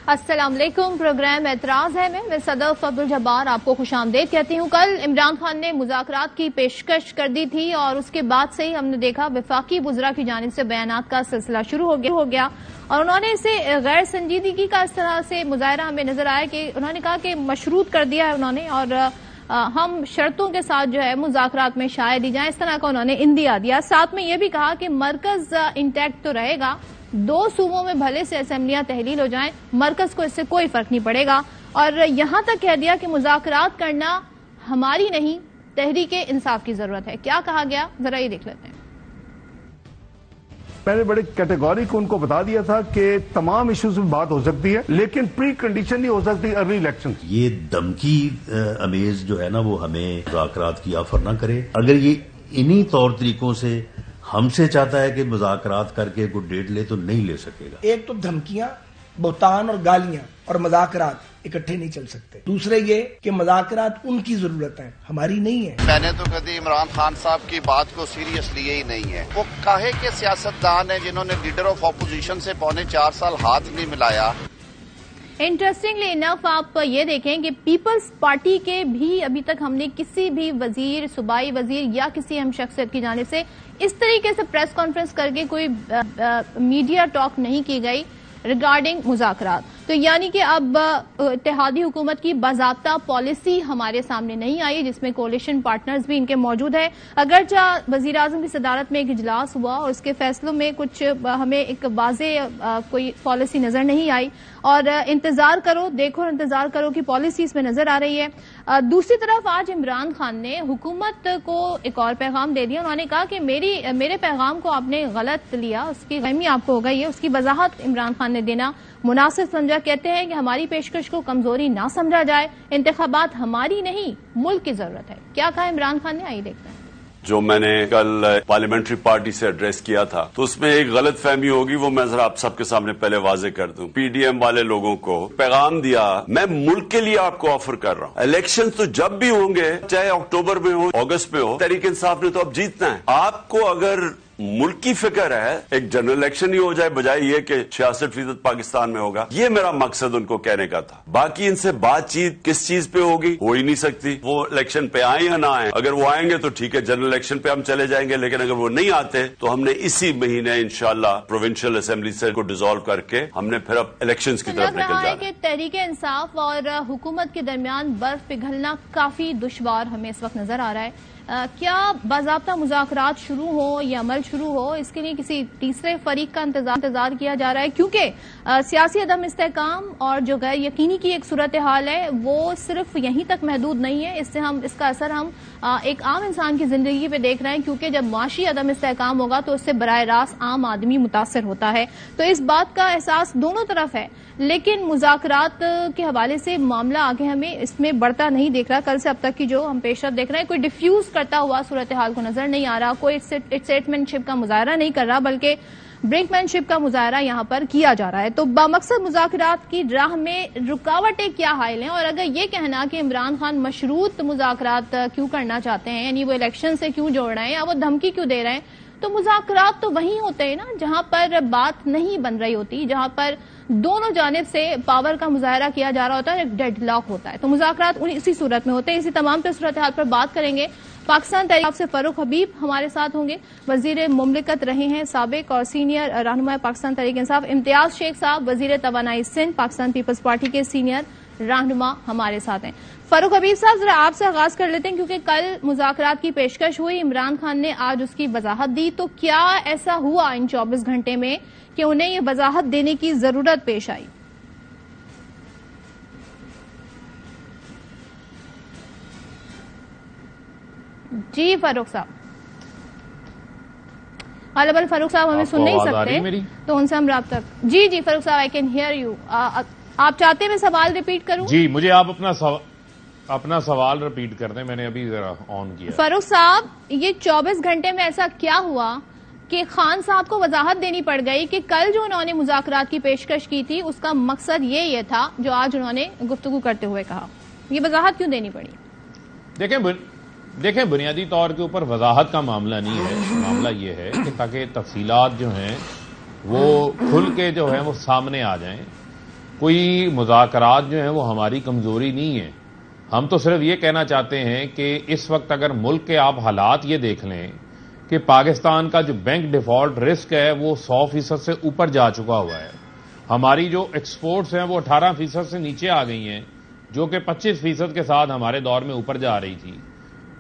السلام علیکم، پروگرام اعتراض ہے میں صدف عبدال جبار آپ کو خوش آمدید کہتی ہوں۔ کل عمران خان نے مذاکرات کی پیشکش کر دی تھی اور اس کے بعد سے ہی ہم نے دیکھا وفاقی وزراء کی جانب سے بیانات کا سلسلہ شروع ہو گیا اور انہوں نے اسے غیر سنجیدگی کا اس طرح سے مظاہرہ ہمیں نظر آیا کہ انہوں نے کہا کہ مشروط کر دیا ہے انہوں نے، اور ہم شرطوں کے ساتھ جو ہے مذاکرات میں شائع دی جائیں، اس طرح کا انہوں نے اندیا دیا۔ ساتھ میں یہ بھی کہا کہ مرکز انٹیکٹ تو رہے گا، 2 صوبوں میں بھلے سے اسمبلیاں تحلیل ہو جائیں، مرکز کو اس سے کوئی فرق نہیں پڑے گا، اور یہاں تک کہہ دیا کہ مذاکرات کرنا ہماری نہیں تحریک انصاف کی ضرورت ہے۔ کیا کہا گیا ذرا یہ دیکھ لیتے ہیں۔ میں نے بڑے کیٹیگوریک ان کو بتا دیا تھا کہ تمام ایشوز میں بات ہو سکتی ہے لیکن پری کنڈیشن نہیں ہو سکتی ارلی الیکشن۔ یہ دھمکی امیز جو ہے نا وہ ہمیں مذاکرات کی آفر نہ کرے۔ اگر یہ انہی طور طریقوں سے ہم سے چاہتا ہے کہ مذاکرات کر کے کوئی ڈیٹ لے تو نہیں لے سکے گا۔ ایک تو دھمکیاں، بہتان اور گالیاں اور مذاکرات اکٹھے نہیں چل سکتے۔ دوسرے یہ کہ مذاکرات ان کی ضرورت ہے، ہماری نہیں ہے۔ میں نے تو کبھی عمران خان صاحب کی بات کو سیریس لیے ہی نہیں ہے۔ وہ کاہے کے سیاستدان ہیں جنہوں نے لیڈر آف اپوزیشن سے 4.25 سال ہاتھ نہیں ملایا۔ انٹرسٹنگلی انف آپ یہ دیکھیں کہ پیپلز پارٹی کے بھی ابھی تک ہم نے کسی بھی وزیر، صوبائی وزیر یا کسی اہم شخصیت کی جانب سے اس طریقے سے پریس کانفرنس کر کے کوئی میڈیا ٹاک نہیں کی گئی ریگارڈنگ مذاکرات۔ تو یعنی کہ اب اتحادی حکومت کی باضابطہ پالیسی ہمارے سامنے نہیں آئی جس میں کولیشن پارٹنرز بھی ان کے موجود ہیں۔ اگرچہ وزیراعظم کی صدارت میں ایک اجلاس ہوا اور اس کے فیصلوں میں کچھ ہمیں ایک واضح کوئی پالیسی نظر نہیں آئی، اور انتظار کرو دیکھو انتظار کرو کی پالیسی اس میں نظر آ رہی ہے۔ دوسری طرف آج عمران خان نے حکومت کو ایک اور پیغام دے دیا۔ انہوں نے کہا کہ میرے پیغام کو آپ نے غلط لیا، اس کی غمی آپ کو ہو گئی ہے، اس کی وضاحت عمران خان نے دینا مناسب سمجھا۔ کہتے ہیں کہ ہماری پیشکش کو کمزوری نہ سمجھا جائے، انتخابات ہماری نہیں ملک کی ضرورت ہے۔ کیا کہا عمران خان نے، آئیے دیکھتے ہیں۔ جو میں نے کل پارلیمنٹری پارٹی سے ایڈریس کیا تھا تو اس میں ایک غلط فہمی ہوگی، وہ میں ذرا آپ سب کے سامنے پہلے واضح کر دوں۔ پی ڈی ایم والے لوگوں کو پیغام دیا، میں ملک کے لیے آپ کو آفر کر رہا ہوں، الیکشن تو جب بھی ہوں گے، چاہے اکتوبر میں ہو اگست میں ہو، تحریک انصاف نے تو اب جیتنا ہے۔ آپ کو اگر ملک کی فکر ہے ایک جنرل الیکشن ہی ہو جائے بجائے یہ کہ 66% پاکستان میں ہوگا، یہ میرا مقصد ان کو کہنے کا تھا۔ باقی ان سے بات چیت کس چیز پہ ہوگی ہو ہی نہیں سکتی، وہ الیکشن پہ آئیں یا نہ آئیں، اگر وہ آئیں گے تو ٹھیک ہے جنرل الیکشن پہ ہم چلے جائیں گے، لیکن اگر وہ نہیں آتے تو ہم نے اسی مہینے انشاءاللہ پروونشل اسمبلی سے کو ڈیزالو کر کے ہم نے پھر اب الیکشنز کی طرف نکل جانا ہے۔ کہ تحریک انصاف اور حکومت کے درمیان برف پگھلنا کافی دشوار ہمیں اس وقت نظر آ رہا ہے۔ کیا باضابطہ مذاکرات شروع ہو یا عمل شروع ہو، اس کے لیے کسی تیسرے فریق کا انتظار کیا جا رہا ہے؟ کیونکہ سیاسی عدم استحکام اور جو غیر یقینی کی ایک صورتحال ہے وہ صرف یہیں تک محدود نہیں ہے، اس کا اثر ہم ایک عام انسان کی زندگی پہ دیکھ رہے ہیں، کیونکہ جب معاشی عدم استحکام ہوگا تو اس سے براہ راست عام آدمی متاثر ہوتا ہے۔ تو اس بات کا احساس دونوں طرف ہے، لیکن مذاکرات کے حوالے سے معاملہ آگے ہمیں اس میں بڑھتا نہیں دیکھ رہا۔ کل سے اب تک کی جو ہم پیش رفت دیکھ رہے ہیں، کوئی ڈیفیوز کرتا ہوا صورتحال کو نظر نہیں آ رہا، کوئی اسٹیٹمنٹ شپ کا مظاہرہ نہیں کر رہا، بلکہ برنک مین شپ کا مظاہرہ یہاں پر کیا جا رہا ہے۔ تو بامقصد مذاکرات کی راہ میں رکاوٹیں کیا حائل ہیں، اور اگر یہ کہنا کہ عمران خان مشروط مذاکرات کیوں کرنا چاہتے ہیں، یعنی وہ الیکشن سے کیوں جوڑ رہے ہیں یا وہ دھمکی کیوں دے رہے ہیں، تو مذاکرات تو وہیں ہوتے ہیں نا جہاں پر بات نہیں بن رہی ہوتی، جہاں پر دونوں جانب سے پاور کا مظاہرہ کیا جا رہا ہوتا ہے، ایک ڈیڈ لاک ہوتا ہے۔ تو مذاکرات اسی صورت میں ہوتے ہیں۔ اسی تمام پر صورتحال پر بات کریں گے۔ پاکستان تحریک سے فاروق حبیب ہمارے ساتھ ہوں گے، وزیر مملکت رہے ہیں سابق اور سینئر رہنما پاکستان تحریک انصاف۔ امتیاز شیخ صاحب وزیر توانائی سندھ پاکستان پیپلز پارٹی کے سینئر رہنما ہمارے ساتھ ہیں۔ فاروق حبیب صاحب ذرا آپ سے آغاز کر لیتے ہیں، کیونکہ کل مذاکرات کی پیشکش ہوئی، عمران خان نے آج اس کی وضاحت دی، تو کیا ایسا ہوا ان 24 گھنٹے میں کہ انہیں یہ وضاحت دینے کی ضرورت پیش آئی؟ جی فاروق صاحب، غالباً فاروق صاحب ہمیں سن نہیں سکتے تو ان سے ہم رابطہ۔ جی فاروق صاحب، آئی کین ہیئر یو۔ آپ چاہتے ہیں میں سوال ریپیٹ کروں؟ جی مجھے آپ اپنا سوال ریپیٹ کر دیں، میں نے ابھی ذرا آن کیا۔ فاروق صاحب، یہ 24 گھنٹے میں ایسا کیا ہوا کہ خان صاحب کو وضاحت دینی پڑ گئی کہ کل جو انہوں نے مذاکرات کی پیشکش کی تھی اس کا مقصد یہ تھا جو آج انہوں نے گفتگو کرتے ہوئے کہا؟ یہ وضاحت کیوں دینی پڑی؟ دیکھیں بنیادی طور کے اوپر وضاحت کا معاملہ نہیں ہے، معاملہ یہ ہے کہ تاکہ تفصیلات جو ہیں وہ کھل کے جو ہیں وہ سامنے آ جائیں، کوئی مذاکرات جو ہیں وہ ہماری کمزوری نہیں ہے. ہم تو صرف یہ کہنا چاہتے ہیں کہ اس وقت اگر ملک کے آپ حالات یہ دیکھ لیں کہ پاکستان کا جو بینک ڈیفالٹ رسک ہے وہ 100% سے اوپر جا چکا ہوا ہے. ہماری جو ایکسپورٹس ہیں وہ 18% سے نیچے آ گئی ہیں، جو کہ 25% کے ساتھ ہمارے دور میں اوپر جا رہی تھی.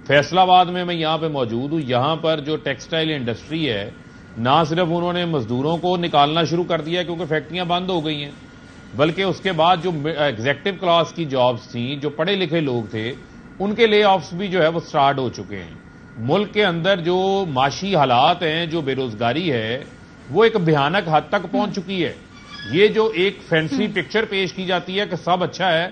فیصل آباد میں یہاں پہ موجود ہوں. یہاں پر جو ٹیکسٹائل انڈسٹری ہے، نہ صرف انہوں نے مزدوروں کو نکالنا شروع کر دیا کیونکہ فیکٹریاں بند ہو گئی ہیں، بلکہ اس کے بعد جو ایگزیکٹو کلاس کی جابز تھیں، جو پڑھے لکھے لوگ تھے، ان کے لے آفس بھی جو ہے وہ سٹارٹ ہو چکے ہیں. ملک کے اندر جو معاشی حالات ہیں، جو بے روزگاری ہے، وہ ایک بھیانک حد تک پہنچ چکی ہے. یہ جو ایک فینسی پکچر پیش کی جاتی ہے کہ سب اچھا ہے،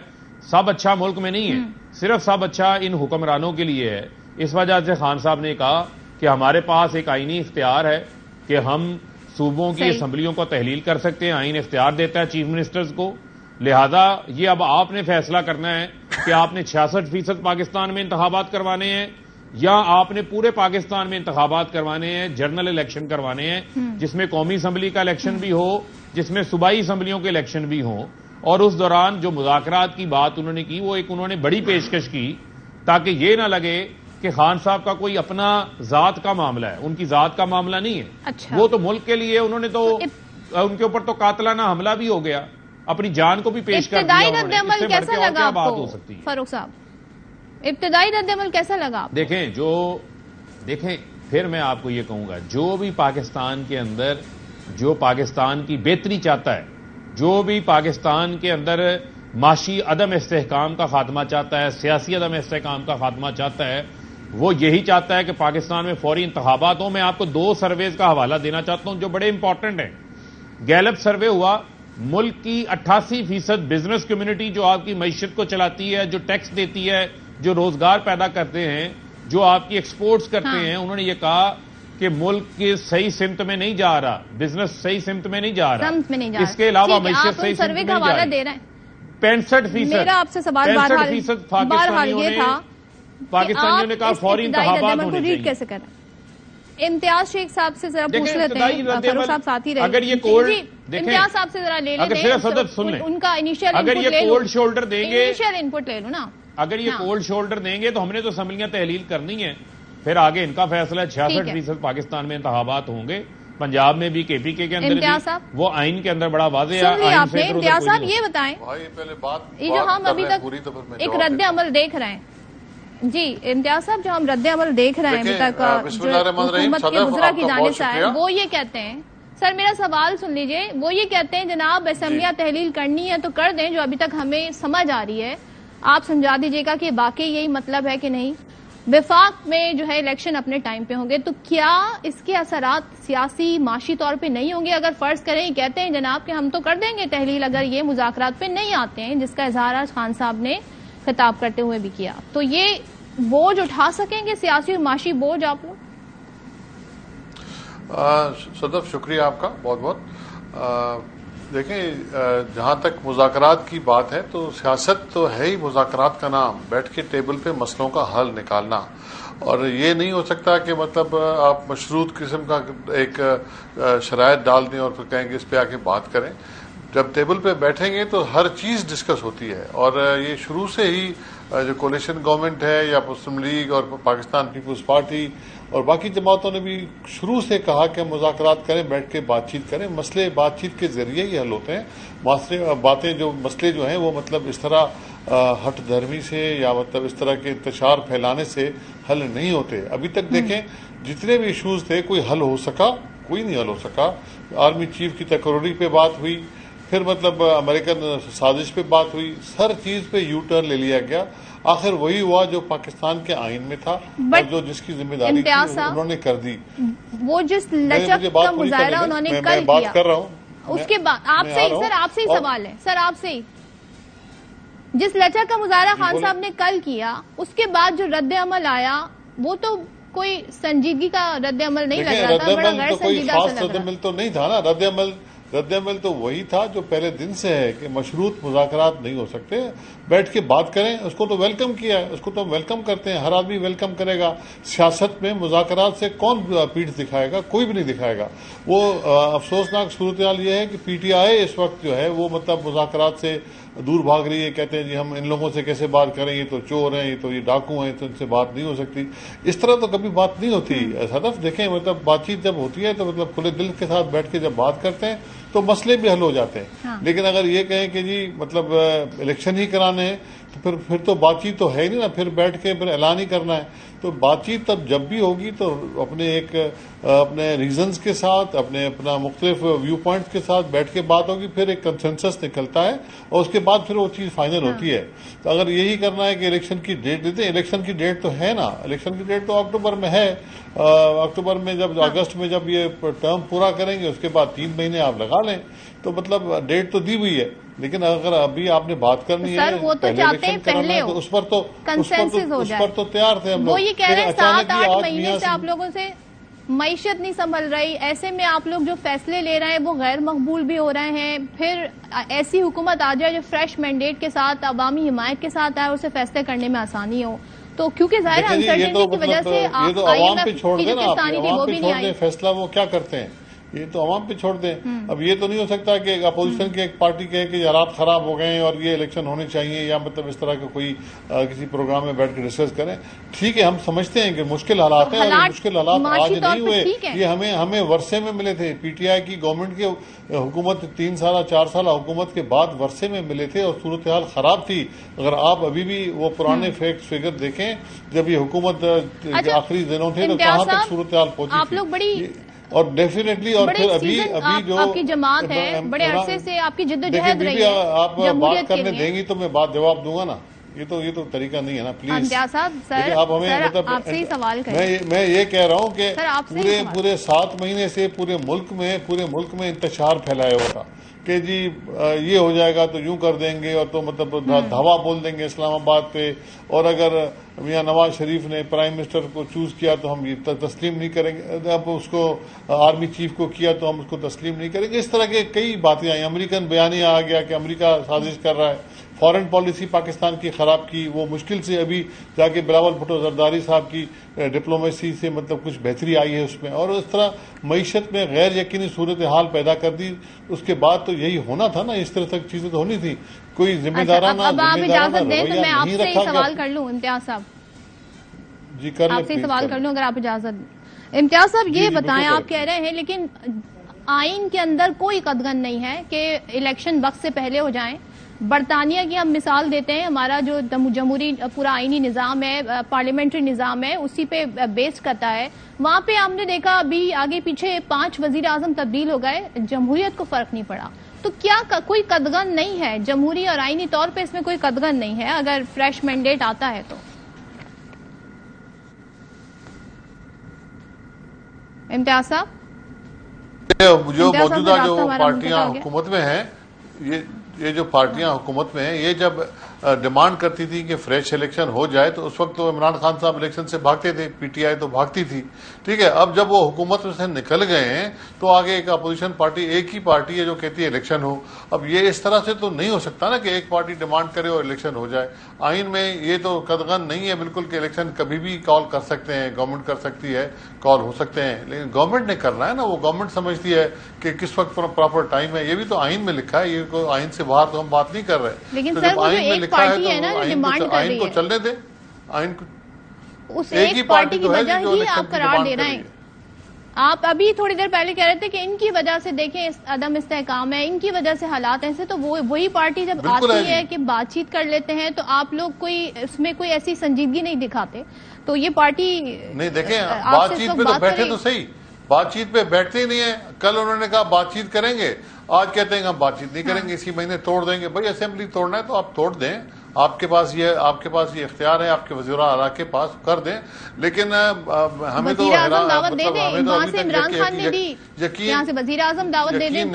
سب اچھا ملک میں نہیں ہے، صرف سب اچھا ان حکمرانوں کے لیے ہے. اس وجہ سے خان صاحب نے کہا کہ ہمارے پاس ایک آئینی اختیار ہے کہ ہم صوبوں کی اسمبلیوں کو تحلیل کر سکتے ہیں. آئین اختیار دیتا ہے چیف منسٹرز کو. لہذا یہ اب آپ نے فیصلہ کرنا ہے کہ آپ نے 66% پاکستان میں انتخابات کروانے ہیں یا آپ نے پورے پاکستان میں انتخابات کروانے ہیں، جنرل الیکشن کروانے ہیں، جس میں قومی اسمبلی کا الیکشن بھی ہو، جس میں صوبائی اسمبلیوں کے الیکشن بھی ہوں. اور اس دوران جو مذاکرات کی بات انہوں نے کی، وہ ایک انہوں نے بڑی پیشکش کی تاکہ یہ نہ لگے کہ خان صاحب کا کوئی اپنا ذات کا معاملہ ہے. ان کی ذات کا معاملہ نہیں ہے. اچھا. وہ تو ملک کے لیے انہوں نے تو ان کے اوپر تو قاتلانہ حملہ بھی ہو گیا، اپنی جان کو بھی پیش کر دیا. ابتدائی رد عمل کیسا لگا آپ کو سکتی فاروق صاحب؟ ابتدائی رد عمل کیسا لگا؟ دیکھیں پھر میں آپ کو یہ کہوں گا، جو بھی پاکستان کے اندر جو پاکستان کی بہتری چاہتا ہے، جو بھی پاکستان کے اندر معاشی عدم استحکام کا خاتمہ چاہتا ہے، سیاسی عدم استحکام کا خاتمہ چاہتا ہے، وہ یہی چاہتا ہے کہ پاکستان میں فوری انتخابات ہوں. میں آپ کو 2 سرویز کا حوالہ دینا چاہتا ہوں جو بڑے امپورٹنٹ ہیں. گیلپ سروے ہوا، ملک کی 88% بزنس کمیونٹی جو آپ کی معیشت کو چلاتی ہے، جو ٹیکس دیتی ہے، جو روزگار پیدا کرتے ہیں، جو آپ کی ایکسپورٹس کرتے ہیں، انہوں نے یہ کہا کہ ملک کی صحیح سمت میں نہیں جا رہا، بزنس صحیح سمت میں نہیں جا رہا. اس کے علاوہ معیشت صحیح سمت میں نہیں جا رہی. 65%. میرا آپ سے سوال بہرحال یہ تھا پاکستانیوں نے کہا فوری انتخابات ہونے چاہیے. کیسے کریں؟ امتیاز شیخ صاحب سے ذرا پوچھ لیتے ہیں، فاروق صاحب ساتھ ہی رہے. اگر یہ کولڈ امتیاز صاحب سے ذرا لے لیتے ہیں ان کا انیشیل اگر یہ کولڈ شولڈر دیں گے، انیشیل انپٹ لے لو نا. اگر یہ کولڈ شولڈر دیں گے تو ہم نے تو اسمبلیاں تحلیل کرنی ہے، پھر آگے ان کا فیصلہ ہے. 66% پاکستان میں انتخابات ہوں گے، پنجاب میں بھی، کے پی کے اندر بھی. وہ آئین کے اندر بڑا واضح ہے. امتیاز صاحب یہ بتائیں، یہ جو ہم ابھی تک ایک رد عمل دیکھ رہے ہیں، جی امتیاز صاحب جو ہم رد عمل دیکھ رہے ہیں ابھی تک حکومت کے وزراء کی جانب سے ہے، وہ یہ کہتے ہیں، سر میرا سوال سن لیجئے، وہ یہ کہتے ہیں جناب اسمبلیاں تحلیل کرنی ہے تو کر دیں، جو ابھی تک ہمیں سمجھ آ رہی ہے آپ سمجھا دیجئے گا کہ واقعی یہی مطلب ہے کہ نہیں. وفاق میں جو ہے الیکشن اپنے ٹائم پہ ہوں گے تو کیا اس کے اثرات سیاسی معاشی طور پہ نہیں ہوں گے؟ اگر فرض کریں کہتے ہیں جناب کہ ہم تو کر دیں گے تحلیل اگر یہ مذاکرات پہ نہیں آتے ہیں، جس کا اظہار آج خان صاحب نے خطاب کرتے ہوئے بھی کیا، تو یہ بوجھ اٹھا سکیں گے سیاسی اور معاشی بوجھ آپ لوگ؟ صدف شکریہ آپ کا بہت بہت. دیکھیں جہاں تک مذاکرات کی بات ہے تو سیاست تو ہے ہی مذاکرات کا نام، بیٹھ کے ٹیبل پہ مسئلوں کا حل نکالنا. اور یہ نہیں ہو سکتا کہ مطلب آپ مشروط قسم کا ایک شرائط ڈال دیں اور پھر کہیں گے اس پہ آ کے بات کریں. جب ٹیبل پہ بیٹھیں گے تو ہر چیز ڈسکس ہوتی ہے. اور یہ شروع سے ہی جو کولیشن گورنمنٹ ہے یا مسلم لیگ اور پاکستان پیپلز پارٹی اور باقی جماعتوں نے بھی شروع سے کہا کہ ہم مذاکرات کریں، بیٹھ کے بات چیت کریں. مسئلے بات چیت کے ذریعے ہی حل ہوتے ہیں. مسئلے جو ہیں وہ مطلب اس طرح ہٹ دھرمی سے یا مطلب اس طرح کے انتشار پھیلانے سے حل نہیں ہوتے. ابھی تک دیکھیں جتنے بھی ایشوز تھے کوئی حل ہو سکا؟ کوئی نہیں حل ہو سکا. آرمی چیف کی تقرری پہ بات ہوئی، پھر مطلب امریکن سازش پہ بات ہوئی، ہر چیز پہ یو ٹرن لے لیا گیا. آخر وہی ہوا جو پاکستان کے آئین میں تھا اور جو جس کی ذمہ داری تھی انہوں نے کر دی. وہ جس لچک کا مظاہرہ انہوں نے کل کیا، بات کر رہا ہوں اس کے بعد آپ سے ہی سوال ہے سر، آپ سے ہی جس لچک کا مظاہرہ خان صاحب نے کل کیا اس کے بعد جو رد عمل آیا وہ تو کوئی سنجیدگی کا رد عمل نہیں لگ رہا تھا، بڑا غیر سنجیدہ سا لگ رہا. رد عمل تو نہیں تھا نا. رد عمل رد عمل تو وہی تھا جو پہلے دن سے ہے کہ مشروط مذاکرات نہیں ہو سکتے، بیٹھ کے بات کریں. اس کو تو ویلکم کیا ہے، اس کو تو ہم ویلکم کرتے ہیں، ہر آدمی ویلکم کرے گا. سیاست میں مذاکرات سے کون پیٹھ دکھائے گا؟ کوئی بھی نہیں دکھائے گا. وہ افسوسناک صورتحال یہ ہے کہ پی ٹی آئی اس وقت جو ہے وہ مطلب مذاکرات سے دور بھاگ رہی ہے. کہتے ہیں جی ہم ان لوگوں سے کیسے بات کریں، یہ تو چور ہیں، یہ تو یہ ڈاکو ہیں، تو ان سے بات نہیں ہو سکتی. اس طرح تو کبھی بات نہیں ہوتی. صدف دیکھیں مطلب بات چیت جب ہوتی ہے تو مطلب کھلے دل کے ساتھ بیٹھ کے جب بات کرتے ہیں تو مسئلے بھی حل ہو جاتے ہیں. لیکن اگر یہ کہیں کہ جی مطلب الیکشن ہی کرانے ہیں تو پھر تو بات چیت تو ہے ہی نہیں نا، پھر بیٹھ کے پھر اعلان ہی کرنا ہے. تو بات چیت تب جب بھی ہوگی تو اپنے ریزنز کے ساتھ، اپنا مختلف ویو پوائنٹس کے ساتھ بیٹھ کے بات ہوگی، پھر ایک کنسنسس نکلتا ہے اور اس کے بعد پھر وہ چیز فائنل ہوتی ہے. تو اگر یہی کرنا ہے کہ الیکشن کی ڈیٹ دیتے ہیں، الیکشن کی ڈیٹ تو ہے نا، الیکشن کی ڈیٹ تو اکتوبر میں ہے. اکتوبر میں جب اگست میں جب یہ ٹرم پورا کریں گے اس کے بعد 3 مہینے آپ لگا لیں. تو مطلب ڈیٹ تو دی ہوئی ہے، لیکن اگر ابھی آپ نے بات کرنی ہے وہ تو چاہتے ہیں پہلے تو اس پر تو تیار تھے ہم لوگ. وہ یہ کہہ رہے ہیں 7-8 مہینے سے آپ لوگوں سے معیشت نہیں سنبھل رہی، ایسے میں آپ لوگ جو فیصلے لے رہے ہیں وہ غیر مقبول بھی ہو رہے ہیں. پھر ایسی حکومت آ جائے جو فریش مینڈیٹ کے ساتھ، عوامی حمایت کے ساتھ آئے، اسے فیصلے کرنے میں آسانی ہو. تو کیونکہ ظاہر انسرٹنٹی کی وجہ سے یہ تو عوام پہ چھوڑ دیں نا، عوام پہ چھوڑ دیں فیصلہ وہ کیا کرتے ہیں، یہ تو عوام پہ چھوڑ دیں. اب یہ تو نہیں ہو سکتا کہ اپوزیشن کی ایک پارٹی کہے کہ حالات خراب ہو گئے ہیں اور یہ الیکشن ہونے چاہیے، یا مطلب اس طرح کا کوئی کسی پروگرام میں بیٹھ کے ڈسکس کریں. ٹھیک ہے، ہم سمجھتے ہیں کہ مشکل حالات ہیں، اور یہ مشکل حالات آج نہیں ہوئے، یہ ہمیں ورثے میں ملے تھے. پی ٹی آئی کی گورنمنٹ کی حکومت 3 سالہ 4 سالہ حکومت کے بعد ورثے میں ملے تھے اور صورتحال خراب تھی. اگر آپ ابھی بھی وہ پرانے فیکٹ فگر دیکھیں جب یہ حکومت آخری دنوں تھے تو کہاں تک صورتحال پہنچی تھی. اور ڈیفینیٹلی اور پھر ابھی جو آپ کی جماعت ہے، بڑے عرصے سے آپ کی جدوجہد رہی ہے، آپ بات کرنے دیں گی تو میں بات جواب دوں گا نا. یہ تو طریقہ نہیں ہے نا، پلیز. آپ ہمیں مطلب میں یہ کہہ رہا ہوں کہ پورے 7 مہینے سے پورے ملک میں انتشار پھیلایا ہوا تھا کہ جی یہ ہو جائے گا تو یوں کر دیں گے، اور تو مطلب دھوا بول دیں گے اسلام آباد پہ، اور اگر میاں نواز شریف نے پرائم منسٹر کو چوز کیا تو ہم یہ تسلیم نہیں کریں گے، اب اس کو آرمی چیف کو کیا تو ہم اس کو تسلیم نہیں کریں گے. اس طرح کے کئی باتیں آئیں. امریکن بیانیہ آ گیا کہ امریکہ سازش کر رہا ہے. فارن پالیسی پاکستان کی خراب کی، وہ مشکل سے ابھی جا کے بلاول بھٹو زرداری صاحب کی ڈپلومیسی سے مطلب کچھ بہتری آئی ہے اس میں، اور اس طرح معیشت میں غیر یقینی صورتحال پیدا کر دی. اس کے بعد تو یہی ہونا تھا نا، اس طرح تک چیزیں تو ہونی تھی. کوئی ذمہ دارانہ رویہ نہیں رکھا. سوال کر لوں امتیاز صاحب؟ جی کر لیں، آپ سے سوال کر لوں اگر آپ اجازت دیں. امتیاز صاحب یہ بتائیں، آپ کہہ رہے ہیں لیکن آئین کے اندر کوئی قدغن نہیں ہے کہ الیکشن وقت سے پہلے ہو جائیں. برطانیہ کی ہم مثال دیتے ہیں، ہمارا جو جمہوری پورا آئینی نظام ہے، پارلیمنٹری نظام ہے، اسی پہ بیس کرتا ہے. وہاں پہ ہم نے دیکھا ابھی آگے پیچھے 5 وزیر اعظم تبدیل ہو گئے، جمہوریت کو فرق نہیں پڑا. تو کیا کوئی قدغن نہیں ہے جمہوری اور آئینی طور پہ؟ اس میں کوئی قدغن نہیں ہے اگر فریش مینڈیٹ آتا ہے تو؟ امتیاز صاحب، جو موجودہ جو پارٹیاں حکومت میں ہیں، یہ جو پارٹیاں حکومت میں ہیں، یہ جب ڈیمانڈ کرتی تھی کہ فریش الیکشن ہو جائے تو اس وقت تو عمران خان صاحب الیکشن سے بھاگتے تھے، پی ٹی آئی تو بھاگتی تھی. ٹھیک ہے، اب جب وہ حکومت میں سے نکل گئے ہیں تو آگے ایک اپوزیشن پارٹی، ایک ہی پارٹی ہے جو کہتی ہے الیکشن ہو. اب یہ اس طرح سے تو نہیں ہو سکتا نا کہ ایک پارٹی ڈیمانڈ کرے اور الیکشن ہو جائے. آئین میں یہ تو قدغن نہیں ہے بالکل کہ الیکشن کبھی بھی کال کر سکتے ہیں، گورنمنٹ کر سکتی ہے، کال ہو سکتے ہیں، لیکن گورنمنٹ نے کرنا ہے نا. وہ گورنمنٹ سمجھتی ہے کہ کس وقت پراپر ٹائم ہے. یہ بھی تو آئین میں لکھا ہے، یہ کوئی آئین سے باہر تو ہم بات نہیں کر رہے. لیکن سر وہ جو ایک پارٹی ہے نا جو ڈیمانڈ کر رہی ہے، آئین کو چلنے دیں. آئین کو اس ایک پارٹی کی وجہ ہی آپ قرار دے رہے ہیں. آپ ابھی تھوڑی دیر پہلے کہہ رہے تھے کہ ان کی وجہ سے دیکھیں عدم استحکام ہے، ان کی وجہ سے حالات ایسے. تو وہی پارٹی جب آتی ہے کہ بات چیت کر لیتے ہیں تو آپ لوگ اس میں کوئی ایسی سنجیدگی نہیں دکھاتے. تو یہ پارٹی نہیں، دیکھیں بات چیت پہ تو بیٹھے تو صحیح، بات چیت پہ بیٹھتے ہی نہیں ہیں. کل انہوں نے کہا بات چیت کریں گے، آج کہتے ہیں کہ ہم بات چیت نہیں کریں گے، اسی مہینے توڑ دیں گے. بھائی اسمبلی توڑنا ہے تو آپ توڑ دیں، آپ کے پاس یہ اختیار ہے، آپ کے وزیر اعلیٰ کے پاس، کر دیں. لیکن ہمیں تو عمران خان نے بھی یہاں سے وزیر اعظم دعوت دے دیں.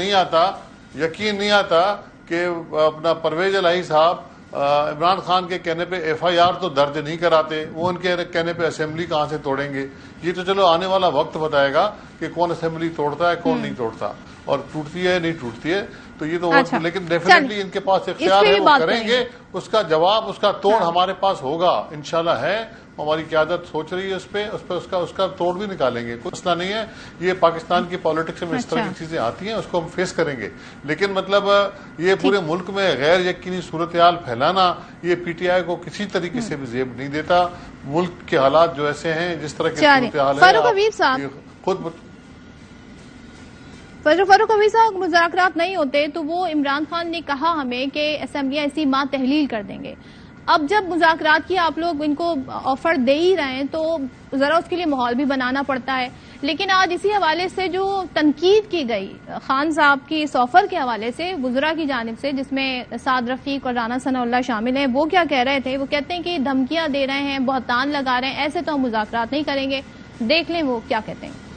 یقین نہیں آتا کہ اپنا پرویز الہی صاحب عمران خان کے کہنے پہ ایف آئی آر تو درج نہیں کراتے، وہ ان کے کہنے پہ اسمبلی کہاں سے توڑیں گے. یہ تو چلو آنے والا وقت بتائے گا کہ کون اسمبلی توڑتا ہے کون نہیں توڑتا. اور ٹوٹتی ہے نہیں ٹوٹتی ہے تو یہ تو اچھا، لیکن ڈیفینیٹلی ان کے پاس اختیار ہے، وہ کریں گے، اس کا جواب، اس کا توڑ ہمارے پاس ہوگا انشاءاللہ ہے، ہماری قیادت سوچ رہی ہے اس کا توڑ بھی نکالیں گے، کوئی مسئلہ نہیں ہے۔ یہ پاکستان کی پالیٹکس میں اس طرح کی چیزیں آتی ہیں، اس کو ہم فیس کریں گے، لیکن مطلب یہ پورے ملک میں غیر یقینی صورتحال پھیلانا یہ پی ٹی آئی کو کسی طریقے سے بھی زیب نہیں دیتا۔ ملک کے حالات جو ایسے ہیں، جس طرح کے صورتحال ہے، خود فاروق حبیب صاحب مذاکرات نہیں ہوتے تو وہ عمران خان نے کہا ہمیں کہ اسمبلیاں ایسی ماں تحلیل کر دیں گے۔ اب جب مذاکرات کی آپ لوگ ان کو آفر دے ہی رہے ہیں تو ذرا اس کے لیے ماحول بھی بنانا پڑتا ہے، لیکن آج اسی حوالے سے جو تنقید کی گئی خان صاحب کی اس آفر کے حوالے سے وزراء کی جانب سے، جس میں سعد رفیق اور رانا ثناء اللہ شامل ہیں، وہ کیا کہہ رہے تھے؟ وہ کہتے ہیں کہ دھمکیاں دے رہے ہیں، بہتان لگا رہے ہیں، ایسے تو ہم مذاکرات نہیں کریں گے۔ دیکھ لیں وہ کیا کہتے ہیں۔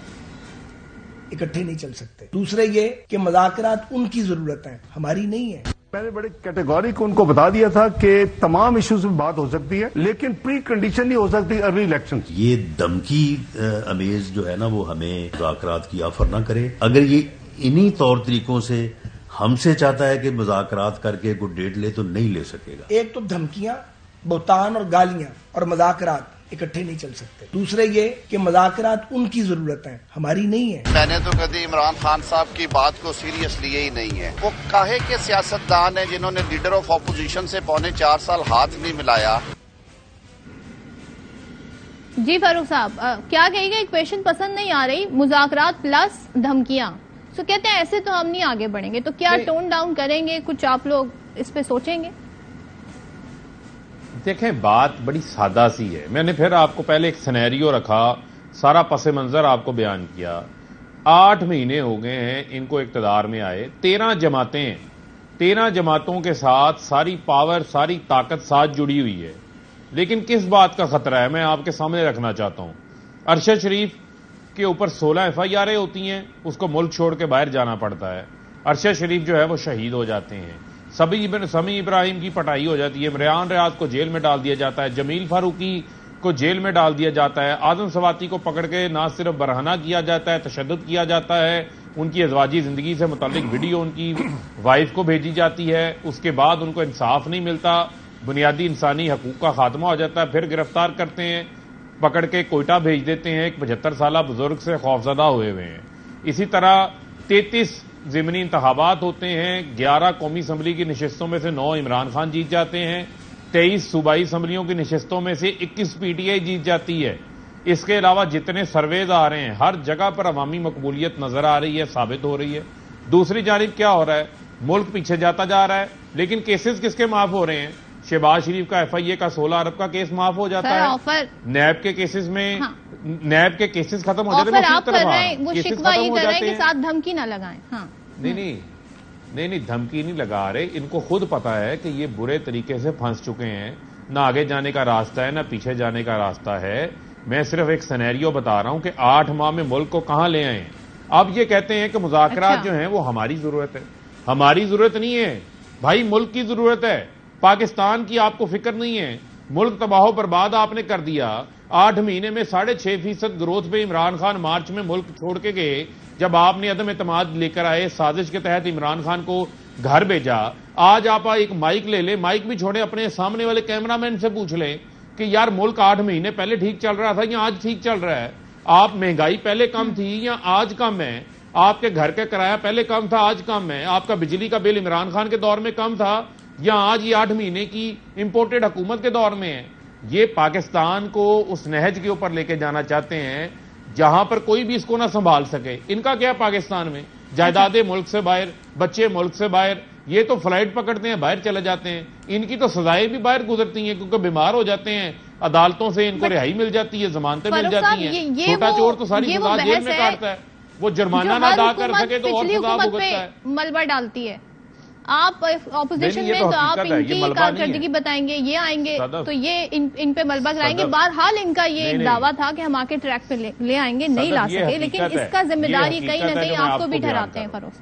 اکٹھے نہیں چل سکتے۔ دوسرے یہ کہ مذاکرات ان کی ضرورت ہے، ہماری نہیں ہے۔ میں نے بڑے کیٹیگوریک ان کو بتا دیا تھا کہ تمام ایشوز میں بات ہو سکتی ہے، لیکن پری کنڈیشن نہیں ہو سکتی ارلی الیکشن۔ یہ دھمکی امیز جو ہے نا وہ ہمیں مذاکرات کی آفر نہ کرے۔ اگر یہ انہی طور طریقوں سے ہم سے چاہتا ہے کہ مذاکرات کر کے کوئی ڈیٹ لے تو نہیں لے سکے گا۔ ایک تو دھمکیاں، بہتان اور گالیاں اور مذاکرات اکٹھے نہیں چل سکتے۔ دوسرے یہ کہ مذاکرات ان کی ضرورت ہے، ہماری نہیں ہے۔ میں نے تو کبھی عمران خان صاحب کی بات کو سیریس لیے ہی نہیں ہے۔ وہ کاہے کے سیاستدان ہیں جنہوں نے لیڈر آف اپوزیشن سے 4.25 سال ہاتھ نہیں ملایا۔ جی فاروق صاحب، کیا کہے گا؟ ایکویشن پسند نہیں آ رہی، مذاکرات پلس دھمکیاں، تو کہتے ہیں ایسے تو ہم نہیں آگے بڑھیں گے، تو کیا ٹون ڈاؤن کریں گے؟ کچھ آپ لوگ اس پہ سوچیں گے؟ دیکھیں بات بڑی سادہ سی ہے۔ میں نے پھر آپ کو پہلے ایک سینیریو رکھا، سارا پس منظر آپ کو بیان کیا۔ 8 مہینے ہو گئے ہیں ان کو اقتدار میں آئے، 13 جماعتیں ہیں، 13 جماعتوں کے ساتھ ساری پاور، ساری طاقت ساتھ جڑی ہوئی ہے، لیکن کس بات کا خطرہ ہے میں آپ کے سامنے رکھنا چاہتا ہوں۔ ارشد شریف کے اوپر 16 FIR ہوتی ہیں، اس کو ملک چھوڑ کے باہر جانا پڑتا ہے۔ ارشد شریف جو ہے وہ شہید ہو جاتے ہیں، سمیع ابراہیم کی پٹائی ہو جاتی ہے، ریان ریاض کو جیل میں ڈال دیا جاتا ہے، جمیل فاروقی کو جیل میں ڈال دیا جاتا ہے، اعظم سواتی کو پکڑ کے نہ صرف برہنہ کیا جاتا ہے، تشدد کیا جاتا ہے، ان کی ازواجی زندگی سے متعلق ویڈیو ان کی وائف کو بھیجی جاتی ہے، اس کے بعد ان کو انصاف نہیں ملتا، بنیادی انسانی حقوق کا خاتمہ ہو جاتا ہے، پھر گرفتار کرتے ہیں، پکڑ کے کوئٹہ بھیج دیتے ہیں، ایک 75 سالہ بزرگ سے خوفزدہ ہوئے ہوئے ہیں۔ اسی طرح 33 ضمنی انتخابات ہوتے ہیں، 11 قومی اسمبلی کی نشستوں میں سے 9 عمران خان جیت جاتے ہیں، 23 صوبائی اسمبلیوں کی نشستوں میں سے 21 PTI جیت جاتی ہے۔ اس کے علاوہ جتنے سرویز آ رہے ہیں ہر جگہ پر عوامی مقبولیت نظر آ رہی ہے، ثابت ہو رہی ہے۔ دوسری جانب کیا ہو رہا ہے؟ ملک پیچھے جاتا جا رہا ہے، لیکن کیسز کس کے معاف ہو رہے ہیں؟ شہباز شریف کا FIA کا 16 ارب کا کیس معاف ہو جاتا ہے، نیب کے کیسز میں نیب کے کیسز ختم ہو جاتے ہیں، وہ شکوہ یہ کر رہے ہیں کہ ساتھ دھمکی نہ لگائیں۔ نہیں دھمکی نہیں لگا رہے، ان کو خود پتا ہے کہ یہ برے طریقے سے پھنس چکے ہیں، نہ آگے جانے کا راستہ ہے نہ پیچھے جانے کا راستہ ہے۔ میں صرف ایک سینیریو بتا رہا ہوں کہ 8 ماہ میں ملک کو کہاں لے آئے ہیں۔ اب یہ کہتے ہیں کہ مذاکرات جو ہیں وہ ہماری ضرورت ہے، ہماری ضرورت نہیں ہے بھائی، ملک کی ضرورت ہے۔ پاکستان کی آپ کو فکر نہیں ہے، ملک تباہ و برباد آپ نے کر دیا۔ 8 مہینے میں 6.5% گروتھ پہ عمران خان مارچ میں ملک چھوڑ کے گئے، جب آپ نے عدم اعتماد لے کر آئے، سازش کے تحت عمران خان کو گھر بھیجا۔ آج آپ ایک مائک لے لیں، مائک بھی چھوڑے، اپنے سامنے والے کیمرہ مین سے پوچھ لیں کہ یار ملک 8 مہینے پہلے ٹھیک چل رہا تھا یا آج ٹھیک چل رہا ہے؟ آپ مہنگائی پہلے کم تھی یا آج کم ہے؟ آپ کے گھر کا کرایہ پہلے کم تھا آج کم ہے؟ آپ کا بجلی کا بل عمران خان کے دور میں کم تھا یا آج یہ 8 مہینے کی امپورٹڈ حکومت کے دور میں ہے؟ یہ پاکستان کو اس نہج کے اوپر لے کے جانا چاہتے ہیں جہاں پر کوئی بھی اس کو نہ سنبھال سکے۔ ان کا کیا پاکستان میں جائیدادیں ملک سے باہر، بچے ملک سے باہر، یہ تو فلائٹ پکڑتے ہیں باہر چلے جاتے ہیں، ان کی تو سزائیں بھی باہر گزرتی ہیں کیونکہ بیمار ہو جاتے ہیں، عدالتوں سے ان کو رہائی مل جاتی ہے، ضمانتیں مل جاتی ہیں۔ چھوٹا چور تو ساری سزا جیل میں کاٹتا ہے، وہ جرمانہ نہ ادا کر سکے تو اور سزا بھگتتا ہے۔ ملبہ ڈالتی ہے، آپ اپوزیشن میں تو آپ ان کی کارکردگی بتائیں گے، یہ آئیں گے تو یہ ان پہ ملبہ کرائیں گے۔ بہرحال ان کا یہ ایک دعویٰ تھا کہ ہم آ کے ٹریک پہ لے آئیں گے، نہیں لا سکے، لیکن اس کا ذمہ دار یہ کہیں نہ کہیں آپ کو بھی ٹھہراتے ہیں فروخت۔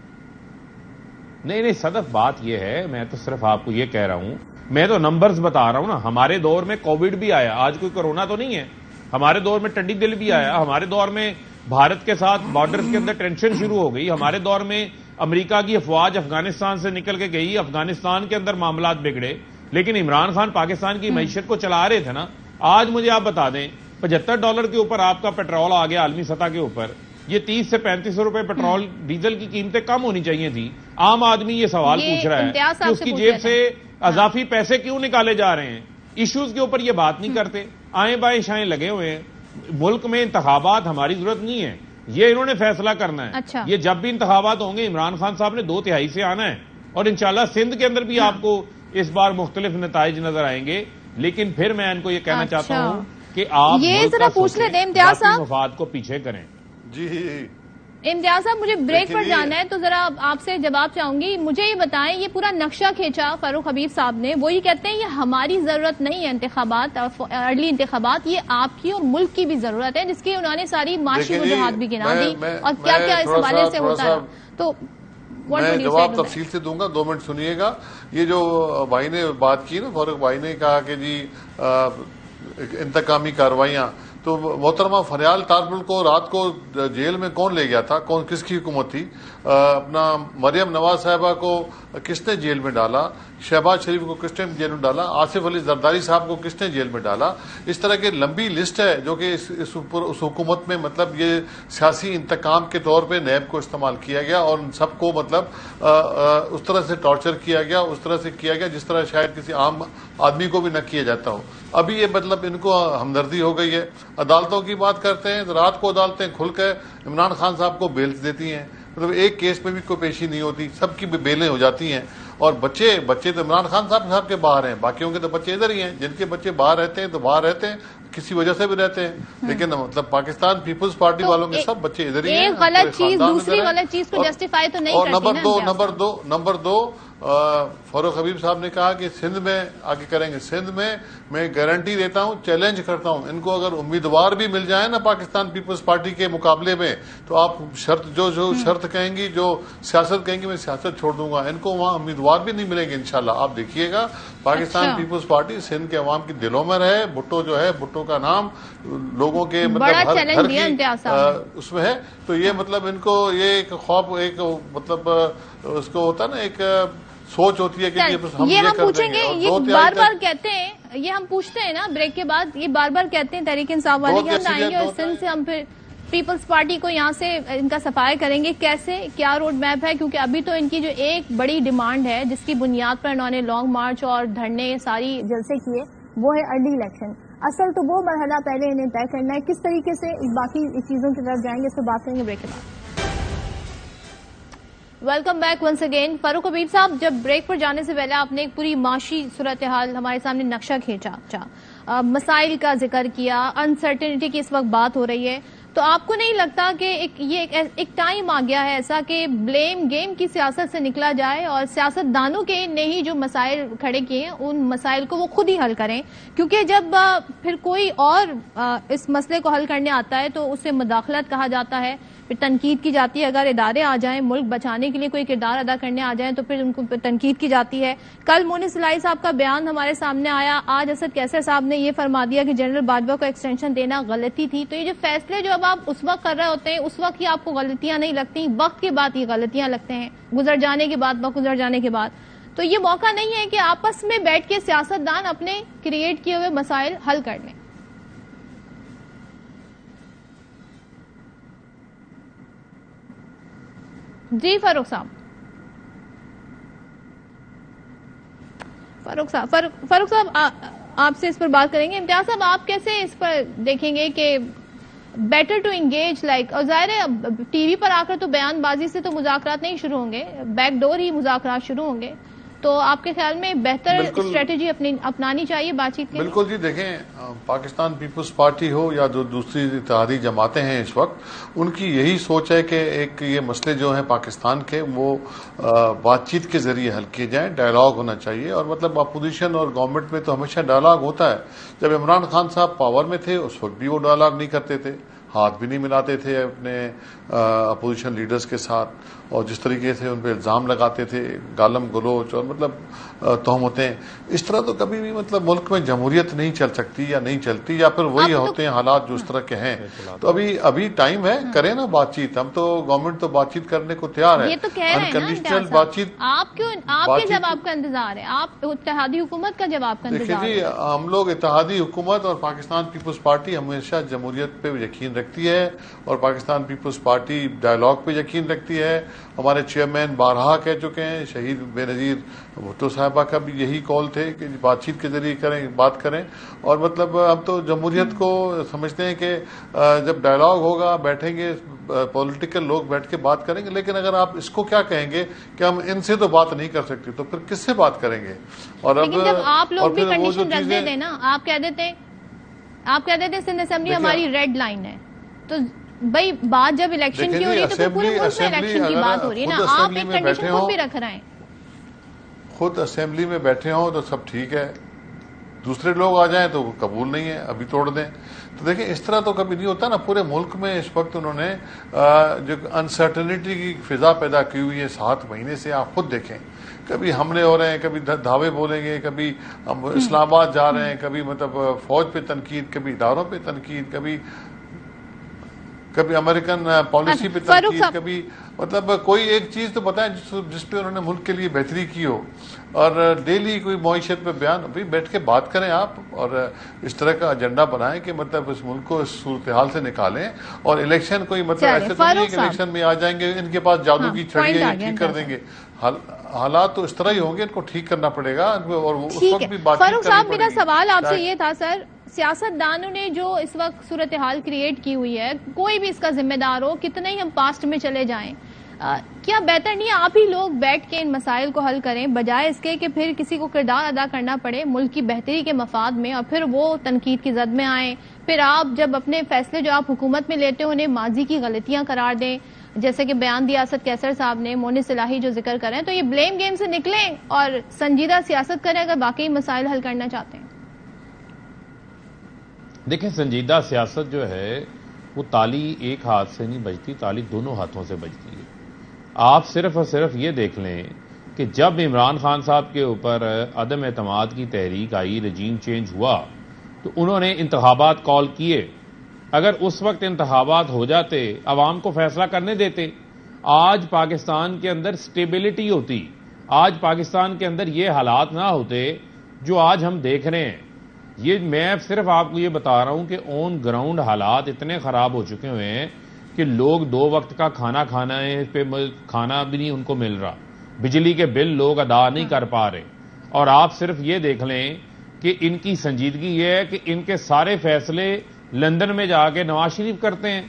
نہیں صدف بات یہ ہے، میں تو صرف آپ کو یہ کہہ رہا ہوں، میں تو نمبرز بتا رہا ہوں نا۔ ہمارے دور میں کووڈ بھی آیا، آج کوئی کرونا تو نہیں ہے، ہمارے دور میں ٹڈی دل بھی آیا، ہمارے دور میں بھارت کے ساتھ بارڈرز کے اندر ٹینشن شروع ہو گئی. ہمارے دور میں امریکہ کی افواج افغانستان سے نکل کے گئی, افغانستان کے اندر معاملات بگڑے, لیکن عمران خان پاکستان کی معیشت کو چلا رہے تھے نا. آج مجھے آپ بتا دیں $75 کے اوپر آپ کا پیٹرول آ گیا عالمی سطح کے اوپر. یہ 30 سے 35 روپے پیٹرول ڈیزل کی قیمتیں کم ہونی چاہیے تھی. عام آدمی یہ سوال پوچھ رہا ہے کہ اس کی جیب سے اضافی پیسے کیوں نکالے جا رہے ہیں. ایشوز کے اوپر یہ بات نہیں کرتے, آئیں بائیں شائیں لگے ہوئے ہیں. ملک میں انتخابات ہماری ضرورت نہیں ہے, یہ انہوں نے فیصلہ کرنا ہے. یہ جب بھی انتخابات ہوں گے عمران خان صاحب نے 2/3 سے آنا ہے, اور انشاءاللہ سندھ کے اندر بھی آپ کو اس بار مختلف نتائج نظر آئیں گے. لیکن پھر میں ان کو یہ کہنا چاہتا ہوں کہ آپ یہ ذرا پوچھ لیں امتیاز صاحب, مفاد کو پیچھے کریں. جی امتیاز صاحب مجھے بریک پر جانا ہے, تو ذرا آپ سے جواب چاہوں گی. مجھے یہ بتائیں, یہ پورا نقشہ کھینچا فاروق حبیب صاحب نے, وہ یہ کہتے ہیں یہ ہماری ضرورت نہیں ہے انتخابات, ارلی انتخابات, یہ آپ کی اور ملک کی بھی ضرورت ہے, جس کی انہوں نے ساری معاشی وجوہات بھی گنا دی اور کیا کیا اس حوالے سے ہوتا ہے. تو میں جواب تفصیل سے دوں گا, 2 منٹ سنیے گا. یہ جو بھائی نے بات کی نا, فاروق بھائی نے کہا کہ جی انتقامی کارروائیاں, تو محترمہ فریال تاربل کو رات کو جیل میں کون لے گیا تھا, کون کس کی حکومت تھی؟ اپنا مریم نواز صاحبہ کو کس نے جیل میں ڈالا, شہباز شریف کو کس نے جیل میں ڈالا, آصف علی زرداری صاحب کو کس نے جیل میں ڈالا. اس طرح کی لمبی لسٹ ہے جو کہ اس حکومت میں مطلب یہ سیاسی انتقام کے طور پہ نیب کو استعمال کیا گیا, اور ان سب کو مطلب اس طرح سے ٹارچر کیا گیا, اس طرح سے کیا گیا جس طرح شاید کسی عام آدمی کو بھی نہ کیا جاتا ہو. ابھی یہ مطلب ان کو ہمدردی ہو گئی ہے. عدالتوں کی بات کرتے ہیں, رات کو عدالتیں کھل کے عمران خان صاحب کو بیل دیتی ہیں, مطلب ایک کیس میں بھی کوئی پیشی نہیں ہوتی, سب کی بیلیں ہو جاتی ہیں. اور بچے تو عمران خان صاحب کے باہر ہیں, باقیوں کے تو بچے ادھر ہی ہیں. جن کے بچے باہر رہتے ہیں تو باہر رہتے ہیں, کسی وجہ سے بھی رہتے ہیں, لیکن مطلب پاکستان پیپلز پارٹی والوں کے سب بچے ادھر ہی ہیں. ایک غلط چیز دوسری غلط چیز کو جسٹیفائی تو نہیں کرتی نا. نمبر دو فاروق حبیب صاحب نے کہا کہ سندھ میں آگے کریں گے. سندھ میں گارنٹی دیتا ہوں, چیلنج کرتا ہوں, ان کو اگر امیدوار بھی مل جائیں نا پاکستان پیپلز پارٹی کے مقابلے میں, تو آپ جو شرط کہیں گی, جو سیاست کہیں گی, میں سیاست چھوڑ دوں گا. ان کو وہاں امیدوار بھی نہیں ملیں گے انشاءاللہ. آپ دیکھیے گا پاکستان پیپلز پارٹی سندھ کے عوام کی دلوں میں رہے. بھٹو جو ہے, بھٹو کا نام لوگوں کے مطلب ہر کی اس میں ہے. تو یہ مطلب ان کو یہ ایک خواب, ایک مطلب اس کو ہوتا ہے نا, ایک سوچ ہوتی ہے کہ یہ ہم پوچھیں گے. یہ بار بار کہتے ہیں, یہ ہم پوچھتے ہیں نا بریک کے بعد, یہ بار بار کہتے ہیں تحریک انصاف والے کہ ہم آئیں گے اور سندھ سے ہم پھر پیپلز پارٹی کو یہاں سے ان کا صفائی کریں گے. کیسے, کیا روڈ میپ ہے؟ کیونکہ ابھی تو ان کی جو ایک بڑی ڈیمانڈ ہے جس کی بنیاد پر انہوں نے لانگ مارچ اور دھرنے ساری جلسے کیے, وہ ہے ارلی الیکشن. اصل تو وہ مرحلہ پہلے انہیں طے کرنا ہے. کس طریقے سے باقی چیزوں کی طرف جائیں گے, اس پہ بات کریں گے بریک کے بعد. Welcome back once again. Farooq Habib sahab, جب بریک پر جانے سے پہلے آپ نے ایک پوری معاشی صورتحال ہمارے سامنے نقشہ کھینچا, مسائل کا ذکر کیا, انسرٹنٹی کی اس وقت بات ہو رہی ہے, تو آپ کو نہیں لگتا کہ ایک ٹائم آ گیا ہے ایسا کہ بلیم گیم کی سیاست سے نکلا جائے اور سیاست دانوں کے نے ہی جو مسائل کھڑے کیے ہیں ان مسائل کو وہ خود ہی حل کریں؟ کیونکہ جب پھر کوئی اور اس مسئلے کو حل کرنے آتا ہے تو اسے مداخلت کہا جاتا ہے, پھر تنقید کی جاتی ہے. اگر ادارے آ جائیں ملک بچانے کے لیے, کوئی کردار ادا کرنے آ جائیں, تو پھر ان کو تنقید کی جاتی ہے. کل مونس الہی صاحب کا بیان ہمارے سامنے آیا, آج اسد کیسر صاحب نے یہ فرما دیا کہ جنرل باجوہ کو ایکسٹینشن دینا غلطی تھی. تو یہ جو فیصلے جو اب آپ اس وقت کر رہے ہوتے ہیں, اس وقت ہی آپ کو غلطیاں نہیں لگتی, وقت کے بعد یہ غلطیاں لگتے ہیں, گزر جانے کے بعد, وقت گزر جانے کے بعد. تو یہ موقع نہیں ہے کہ آپس میں بیٹھ کے سیاستدان اپنے کریٹ کیے ہوئے مسائل حل کر لیں؟ جی فاروق صاحب. فاروق صاحب آپ سے اس پر بات کریں گے. امتیاز صاحب, آپ کیسے اس پر دیکھیں گے کہ بیٹر ٹو انگیج لائک, اور ظاہر ہے ٹی وی پر آ کر تو بیان بازی سے تو مذاکرات نہیں شروع ہوں گے, بیک ڈور ہی مذاکرات شروع ہوں گے, تو آپ کے خیال میں بہتر اسٹریٹجی اپنانی چاہیے بات چیت کے؟ بالکل جی. دیکھیں, پاکستان پیپلز پارٹی ہو یا جو دوسری اتحادی جماعتیں ہیں اس وقت, ان کی یہی سوچ ہے کہ ایک یہ مسئلے جو ہیں پاکستان کے وہ بات چیت کے ذریعے حل کیے جائیں, ڈائلاگ ہونا چاہیے. اور مطلب اپوزیشن اور گورنمنٹ میں تو ہمیشہ ڈائلاگ ہوتا ہے. جب عمران خان صاحب پاور میں تھے اس وقت بھی وہ ڈائلاگ نہیں کرتے تھے, ہاتھ بھی نہیں ملاتے تھے اپنے اپوزیشن لیڈرز کے ساتھ، اور جس طریقے سے ان پہ الزام لگاتے تھے، گالم گلوچ اور مطلب تہمتیں، اس طرح تو کبھی بھی مطلب ملک میں جمہوریت نہیں چل سکتی یا نہیں چلتی، یا پھر وہی ہوتے ہیں حالات جو اس طرح کے ہیں. تو ابھی ٹائم ہے، کریں نا بات چیت. ہم تو گورنمنٹ تو بات چیت کرنے کو تیار ہے. یہ تو کہہ رہے ہیں نا بات چیت. آپ کے جواب کا انتظار ہے، آپ اتحادی حکومت کا جواب کا انتظار ہے. دیکھیے جی، ہم لوگ اتحادی حکومت اور پاکستان پیپلز پارٹی ہمیشہ جمہوریت پہ یقین رکھتی ہے، اور پاکستان پیپلز پارٹی ڈائیلاگ پہ یقین رکھتی ہے. ہمارے چیئرمین بارہا کہہ چکے ہیں، شہید بے نظیر بھٹو صاحبہ کا بھی یہی کال تھے کہ بات چیت کے ذریعے بات کریں. اور مطلب ہم تو جمہوریت کو سمجھتے ہیں کہ جب ڈائیلاگ ہوگا، بیٹھیں گے پولیٹیکل لوگ بیٹھ کے بات کریں گے. لیکن اگر آپ اس کو کیا کہیں گے کہ ہم ان سے تو بات نہیں کر سکتے، تو پھر کس سے بات کریں گے؟ اور اب لیکن جب آپ لوگ بھی کنڈیشن رکھ دیتے نا، آپ کہہ دیتے سندھ اسمبلی ہماری ریڈ لائن ہے، تو بھائی بات جب الیکشن کی ہو رہی ہے تو پھر پورے ملک میں الیکشن کی بات ہو رہی ہے نا. آپ ایک کنڈیشن خود بھی رکھ رہے ہیں. خود اسمبلی میں بیٹھے ہوں تو سب ٹھیک ہے، دوسرے لوگ آ جائیں تو قبول نہیں ہے، ابھی توڑ دیں. تو دیکھیں اس طرح تو کبھی نہیں ہوتا نا. پورے ملک میں اس وقت انہوں نے جو انسرٹنٹی کی فضا پیدا کی ہوئی ہے 7 مہینے سے، آپ خود دیکھیں. کبھی حملے ہو رہے ہیں، کبھی دھاوے بولیں گے، کبھی ہم اسلام آباد جا رہے ہیں، کبھی مطلب فوج پہ تنقید، کبھی اداروں پہ تنقید، کبھی امریکن پالیسی پہ تنقید، کبھی مطلب کوئی ایک چیز تو بتائیں جس پہ انہوں نے ملک کے لیے بہتری کی ہو. اور ڈیلی کوئی معیشت پہ بیان. ابھی بیٹھ کے بات کریں آپ، اور اس طرح کا ایجنڈا بنائیں کہ مطلب اس ملک کو اس صورتحال سے نکالیں. اور الیکشن کوئی مطلب ایسے تو نہیں کہ الیکشن میں آ جائیں گے ان کے پاس جادو کی چھڑی ہے، ٹھیک کر دیں گے. حالات تو اس طرح ہی ہوں گے، ان کو ٹھیک کرنا پڑے گا. اور اس وقت بھی بات فاروق صاحب، میرا سوال آپ سے یہ تھا سر، سیاست دانوں نے جو اس وقت صورتحال کریٹ کی ہوئی ہے، کوئی بھی اس کا ذمہ دار ہو، کتنے ہی ہم پاسٹ میں چلے جائیں، کیا بہتر نہیں آپ ہی لوگ بیٹھ کے ان مسائل کو حل کریں، بجائے اس کے کہ پھر کسی کو کردار ادا کرنا پڑے ملک کی بہتری کے مفاد میں، اور پھر وہ تنقید کی زد میں آئیں، پھر آپ جب اپنے فیصلے جو آپ حکومت میں لیتے ہیں انہیں ماضی کی غلطیاں قرار دیں، جیسے کہ بیان دیا اسد کیسر صاحب نے، مونس صلاحی جو ذکر کریں. تو یہ بلیم گیم سے نکلیں اور سنجیدہ سیاست کریں اگر واقعی مسائل حل کرنا چاہتے ہیں. دیکھیں، سنجیدہ سیاست جو ہے وہ تالی ایک ہاتھ سے نہیں بجتی، تالی دونوں ہاتھوں سے بجتی ہے. آپ صرف اور صرف یہ دیکھ لیں کہ جب عمران خان صاحب کے اوپر عدم اعتماد کی تحریک آئی، رجیم چینج ہوا، تو انہوں نے انتخابات کال کیے. اگر اس وقت انتخابات ہو جاتے، عوام کو فیصلہ کرنے دیتے، آج پاکستان کے اندر سٹیبلٹی ہوتی، آج پاکستان کے اندر یہ حالات نہ ہوتے جو آج ہم دیکھ رہے ہیں. یہ میں صرف آپ کو یہ بتا رہا ہوں کہ آن گراؤنڈ حالات اتنے خراب ہو چکے ہوئے ہیں کہ لوگ 2 وقت کا کھانا پہ کھانا بھی نہیں ان کو مل رہا، بجلی کے بل لوگ ادا نہیں کر پا رہے. اور آپ صرف یہ دیکھ لیں کہ ان کی سنجیدگی یہ ہے کہ ان کے سارے فیصلے لندن میں جا کے نواز شریف کرتے ہیں،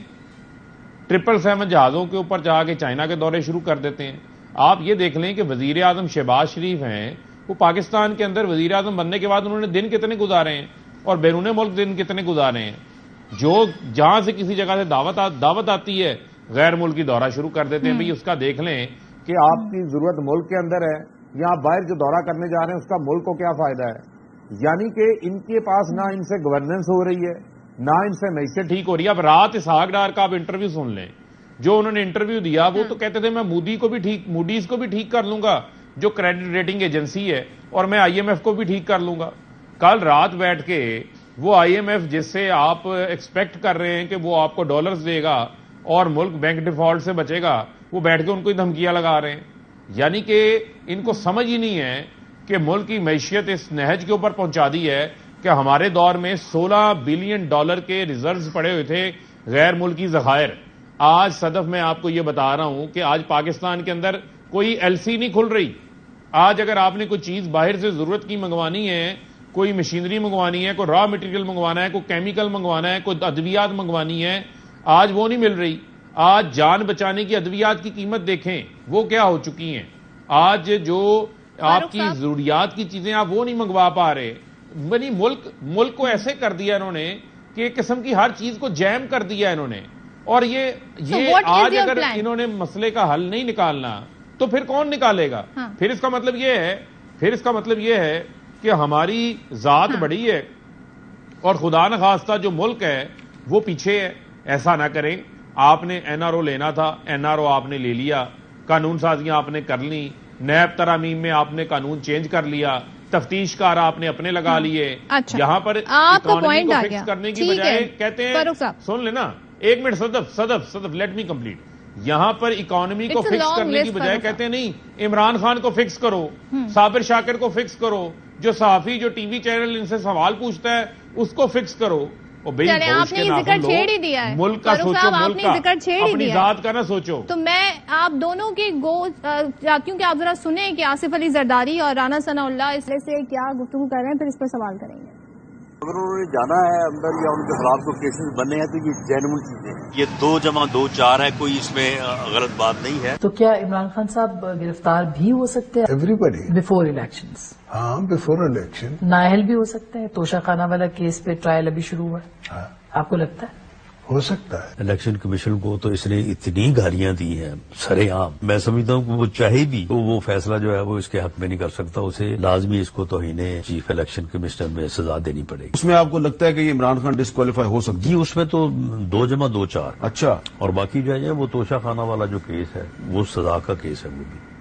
777 جہازوں کے اوپر جا کے چائنا کے دورے شروع کر دیتے ہیں. آپ یہ دیکھ لیں کہ وزیر اعظم شہباز شریف ہیں، وہ پاکستان کے اندر وزیر اعظم بننے کے بعد انہوں نے دن کتنے گزارے ہیں اور بیرون ملک دن کتنے گزارے ہیں. جو جہاں سے کسی جگہ سے دعوت آتی ہے غیر ملکی دورہ شروع کر دیتے ہیں. بھئی اس کا دیکھ لیں کہ آپ کی ضرورت ملک کے اندر ہے یا آپ باہر جو دورہ کرنے جا رہے ہیں اس کا ملک کو کیا فائدہ ہے. یعنی کہ ان کے پاس نہ ان سے گورننس ہو رہی ہے، نہ ان سے معیشت ٹھیک ہو رہی ہے. اب رات اسحاق ڈار کا آپ انٹرویو سن لیں، جو انہوں نے انٹرویو دیا وہ تو کہتے تھے میں موڈیز کو بھی ٹھیک کر لوں گا جو کریڈٹ ریٹنگ ایجنسی ہے، اور میں IMF کو بھی ٹھیک کر لوں گا. کل رات بیٹھ کے وہ IMF جس سے آپ ایکسپیکٹ کر رہے ہیں کہ وہ آپ کو ڈالرز دے گا اور ملک بینک ڈیفالٹ سے بچے گا، وہ بیٹھ کے ان کو ہی دھمکیاں لگا رہے ہیں. یعنی کہ ان کو سمجھ ہی نہیں ہے کہ ملک کی معیشت اس نہج کے اوپر پہنچا دی ہے کہ ہمارے دور میں $16 بلین کے ریزروز پڑے ہوئے تھے غیر ملکی ذخائر. آج صدف میں آپ کو یہ بتا رہا ہوں کہ آج پاکستان کے اندر کوئی LC نہیں کھل رہی. آج اگر آپ نے کوئی چیز باہر سے ضرورت کی منگوانی ہے، کوئی مشینری منگوانی ہے، کوئی را مٹیریل منگوانا ہے، کوئی کیمیکل منگوانا ہے، کوئی ادویات منگوانی ہے، آج وہ نہیں مل رہی. آج جان بچانے کی ادویات کی قیمت دیکھیں وہ کیا ہو چکی ہیں. آج جو آپ کی ضروریات کی چیزیں آپ وہ نہیں منگوا پا رہے. یعنی ملک کو ایسے کر دیا انہوں نے کہ ایک قسم کی ہر چیز کو جیم کر دیا انہوں نے. اور یہ آج اگر انہوں نے مسئلے کا حل نہیں نکالنا تو پھر کون نکالے گا؟ پھر اس کا مطلب یہ ہے کہ ہماری ذات بڑی ہے اور خدا نخواستہ جو ملک ہے وہ پیچھے ہے. ایسا نہ کریں. آپ نے این آر او لینا تھا, این آر او آپ نے لے لیا, قانون سازیاں آپ نے کر لی, نیب ترامیم میں آپ نے قانون چینج کر لیا, تفتیش کار آپ نے اپنے لگا لیے. یہاں پر اکانومی کو فکس کرنے کی بجائے کہتے ہیں, سن لینا ایک منٹ صدف لیٹ می کمپلیٹ. یہاں پر اکانومی کو فکس کرنے کی بجائے کہتے ہیں نہیں, عمران خان کو فکس کرو, صابر شاکر کو فکس کرو, جو صحافی جو ٹی وی چینل ان سے سوال پوچھتا ہے اس کو فکس کرو. چلے آپ نے ذکر چھیڑ ہی دیا ہے, ملک کا سوچو, ملک کا, اپنی ذات کا نہ سوچو. تو میں آپ دونوں کی چاہتی ہوں کہ آپ ذرا سنیں کہ آصف علی زرداری اور رانا ثناء اللہ اس سے کیا گفتگو کر رہے ہیں, پھر اس پر سوال کریں گے. اگر انہوں نے جانا ہے اندر یا ان کے خلاف کوئی کیسز بننے ہیں تو یہ جینوئن چیزیں ہیں. یہ 2+2=4 ہے, کوئی اس میں غلط بات نہیں ہے. تو کیا عمران خان صاحب گرفتار بھی ہو سکتے ہیں ایوریبڈی بفور الیکشنز؟ ہاں, بفور الیکشن نااہل بھی ہو سکتے ہیں. توشہ خانہ والا کیس پہ ٹرائل ابھی شروع ہوا ہے, آپ کو لگتا ہے ہو سکتا ہے؟ الیکشن کمیشن کو تو اس نے اتنی گالیاں دی ہیں سرے عام, میں سمجھتا ہوں کہ وہ چاہے بھی تو وہ فیصلہ جو ہے وہ اس کے حق میں نہیں کر سکتا. اسے لازمی اس کو توہین چیف الیکشن کمشنر میں سزا دینی پڑے گی. اس میں آپ کو لگتا ہے کہ یہ عمران خان ڈسکوالیفائی ہو سکتی جی, اس میں تو 2+2=4. اچھا, اور باقی جو ہے وہ توشہ خانہ والا جو کیس ہے وہ سزا کا کیس ہے. وہ بھی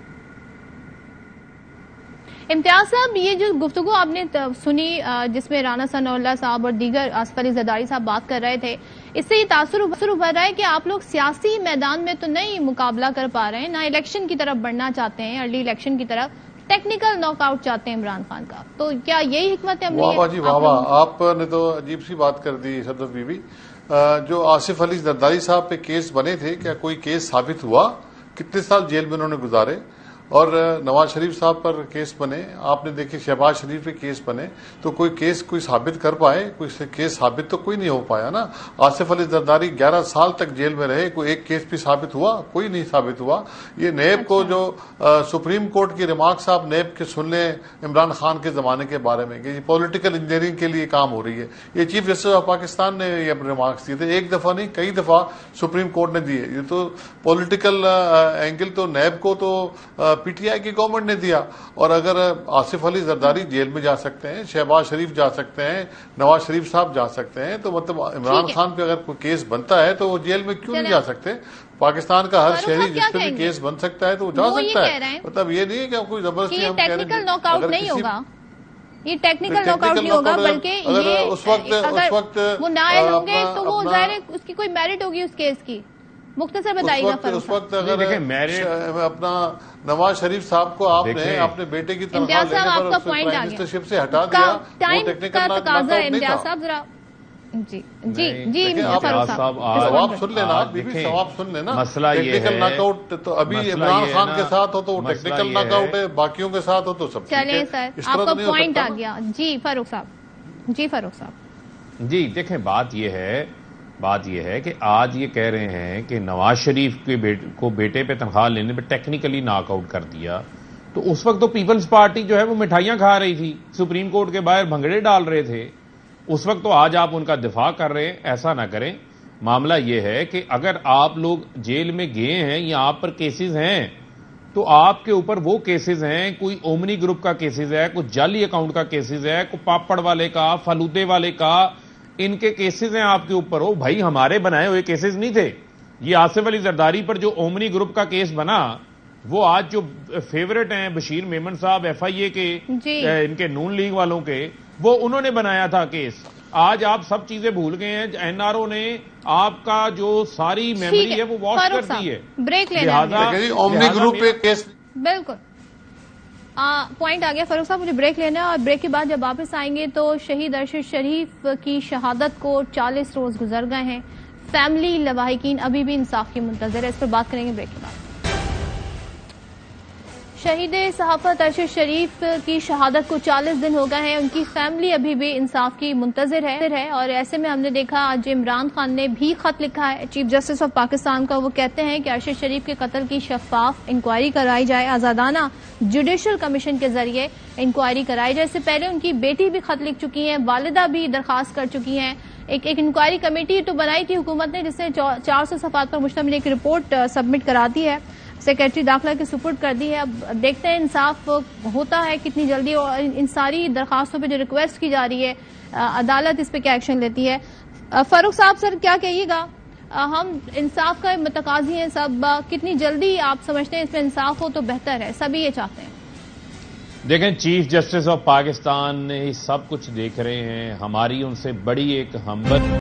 امتیاز صاحب, یہ جو گفتگو آپ نے سنی جس میں رانا ثناء اللہ صاحب اور دیگر آصف علی زرداری صاحب بات کر رہے تھے, اس سے یہ تاثر ابھر رہا ہے کہ آپ لوگ سیاسی میدان میں تو نہیں مقابلہ کر پا رہے ہیں, نہ الیکشن کی طرف بڑھنا چاہتے ہیں, ارلی الیکشن کی طرف ٹیکنیکل ناک آؤٹ چاہتے ہیں عمران خان کا. تو کیا یہی حکمت عملی ہے؟ واہ جی واہ, آپ نے تو عجیب سی بات کر دی صدف بی بی. جو آصف علی زرداری صاحب پہ کیس بنے تھے, کیا کوئی کیس ثابت ہوا؟ کتنے سال جیل میں انہوں نے گزارے؟ اور نواز شریف صاحب پر کیس بنے, آپ نے دیکھے شہباز شریف پہ کیس بنے, تو کوئی کیس کوئی ثابت کر پائے؟ کوئی کیس ثابت تو کوئی نہیں ہو پایا نا. آصف علی زرداری 11 سال تک جیل میں رہے, کوئی ایک کیس بھی ثابت ہوا؟ کوئی نہیں ثابت ہوا. یہ نیب کو جو سپریم کورٹ کی ریمارکس آپ نیب کے سن لیں عمران خان کے زمانے کے بارے میں, کہ یہ پولیٹیکل انجینئرنگ کے لیے کام ہو رہی ہے. یہ چیف جسٹس آف پاکستان نے یہ ریمارکس دیے تھے, ایک دفعہ نہیں کئی دفعہ سپریم کورٹ نے دیے. یہ تو پولیٹیکل اینگل تو نیب کو تو پی ٹی آئی کی گورنمنٹ نے دیا. اور اگر آصف علی زرداری جیل میں جا سکتے ہیں, شہباز شریف جا سکتے ہیں, نواز شریف صاحب جا سکتے ہیں, تو مطلب عمران خان پہ اگر کوئی کیس بنتا ہے تو وہ جیل میں کیوں نہیں جا سکتے؟ پاکستان کا ہر شہری جس پہ بھی کیس بن سکتا ہے تو وہ جا سکتا ہے. مطلب یہ نہیں ہے کہ کوئی زبردستی ہم کہہ رہے ہیں ٹیکنیکل ناک آؤٹ نہیں ہوگا, یہ ٹیکنیکل ناک آؤٹ نہیں ہوگا, بلکہ یہ اس وقت وہ نااہل ہوں گے تو وہ ظاہر ہے اس کی کوئی میرٹ ہوگی اس کیس کی. مختصر بتائیے گا. اس وقت اگر اپنا نواز شریف صاحب کو آپ نے اپنے بیٹے کی تنخواہ لینے پر پرائم منسٹرشپ سے ہٹا دیا, وہ ٹیکنیکل ناک آؤٹ نہیں تھا. جی سواب سن لینا, سواب سن لینا. ٹیکنیکل ناک آؤٹ تو ابھی عمران خان کے ساتھ ہو تو وہ ٹیکنیکل ناک آؤٹ ہے, باقیوں کے ساتھ ہو تو سب. چلیں سر, آپ کا پوائنٹ آ گیا. جی فاروق صاحب. جی دیکھیں, بات یہ ہے کہ آج یہ کہہ رہے ہیں کہ نواز شریف کو بیٹے پہ تنخواہ لینے پہ ٹیکنیکلی ناک آؤٹ کر دیا, تو اس وقت تو پیپلز پارٹی جو ہے وہ مٹھائیاں کھا رہی تھی, سپریم کورٹ کے باہر بھنگڑے ڈال رہے تھے اس وقت. تو آج آپ ان کا دفاع کر رہے ہیں, ایسا نہ کریں. معاملہ یہ ہے کہ اگر آپ لوگ جیل میں گئے ہیں یا آپ پر کیسز ہیں, تو آپ کے اوپر وہ کیسز ہیں, کوئی اومنی گروپ کا کیسز ہے, کوئی جعلی اکاؤنٹ کا کیسز ہے, کوئی پاپڑ والے کا, فلودے والے کا, ان کے کیسز ہیں آپ کے اوپر. ہو بھائی, ہمارے بنائے ہوئے کیسز نہیں تھے. یہ آصف علی زرداری پر جو اومنی گروپ کا کیس بنا, وہ آج جو فیورٹ ہیں بشیر میمن صاحب ایف آئی اے کے, ان کے نون لیگ والوں کے, وہ انہوں نے بنایا تھا کیس. آج آپ سب چیزیں بھول گئے ہیں. این آر او نے آپ کا جو ساری میموری ہے وہ واش کر دی ہے. بریک لینا اومنی گروپ پہ کیس. بالکل پوائنٹ آ گیا فاروق صاحب, مجھے بریک لینا ہے, اور بریک کے بعد جب واپس آئیں گے تو شہید ارشد شریف کی شہادت کو 40 روز گزر گئے ہیں. فیملی لواحقین ابھی بھی انصاف کی منتظر ہے, اس پر بات کریں گے بریک کے بعد. شہید صحافت ارشد شریف کی شہادت کو 40 دن ہو گئے ہیں, ان کی فیملی ابھی بھی انصاف کی منتظر ہے, اور ایسے میں ہم نے دیکھا آج عمران خان نے بھی خط لکھا ہے چیف جسٹس آف پاکستان کا. وہ کہتے ہیں کہ ارشد شریف کے قتل کی شفاف انکوائری کرائی جائے, آزادانہ جوڈیشل کمیشن کے ذریعے انکوائری کرائی جائے. اس سے پہلے ان کی بیٹی بھی خط لکھ چکی ہیں, والدہ بھی درخواست کر چکی ہیں. ایک انکوائری کمیٹی تو بنائی تھی حکومت نے, جس نے 400 صفحات پر مشتمل ایک رپورٹ سبمٹ کرا دی ہے, سیکریٹری داخلہ کے سپرد کر دی ہے. اب دیکھتے ہیں انصاف ہوتا ہے کتنی جلدی, اور ان ساری درخواستوں پہ جو ریکویسٹ کی جا رہی ہے عدالت اس پہ کیا ایکشن لیتی ہے. فاروق صاحب سر کیا کہیے گا, ہم انصاف کا متقاضی ہیں سب. کتنی جلدی آپ سمجھتے ہیں اس میں انصاف ہو تو بہتر ہے؟ سبھی یہ چاہتے ہیں. دیکھیں چیف جسٹس آف پاکستان نے سب کچھ دیکھ رہے ہیں. ہماری ان سے بڑی ایک ہمدرد